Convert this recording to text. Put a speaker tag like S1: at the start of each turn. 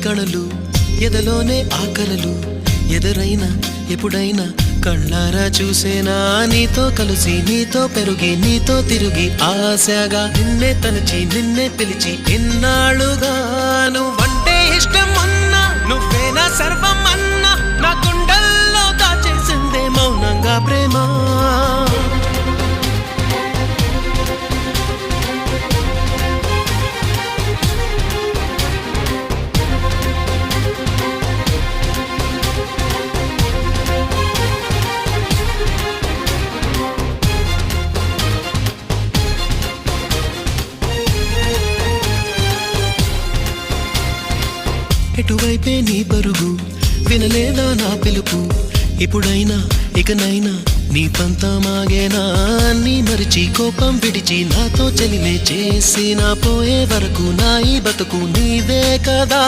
S1: కణలు ఎదలోనే ఆకలలు ఎదురైనా ఎప్పుడైనా కళ్ళారా చూసేనా నీతో కలిసి నీతో పెరుగి నీతో తిరిగి ఆశగా నిన్నే తలచి నిన్నే పిలిచి ఇన్నాళ్ళుగా నువ్వంటే ఇష్టం అన్నా నువ్వేనా సర్వం అన్నా నా గుండెల్లో దాచేసిందే మౌనంగా ప్రేమ ఎటువైపే నీ పరుగు వినలేదా నా పిలుపు ఇప్పుడైనా ఇకనైనా నీ పంతమాగేనా నీ మరిచి కోపం విడిచి నాతో చెలిమే చేసి నా పోయే వరకు నా ఈ బతుకు నీదే కదా.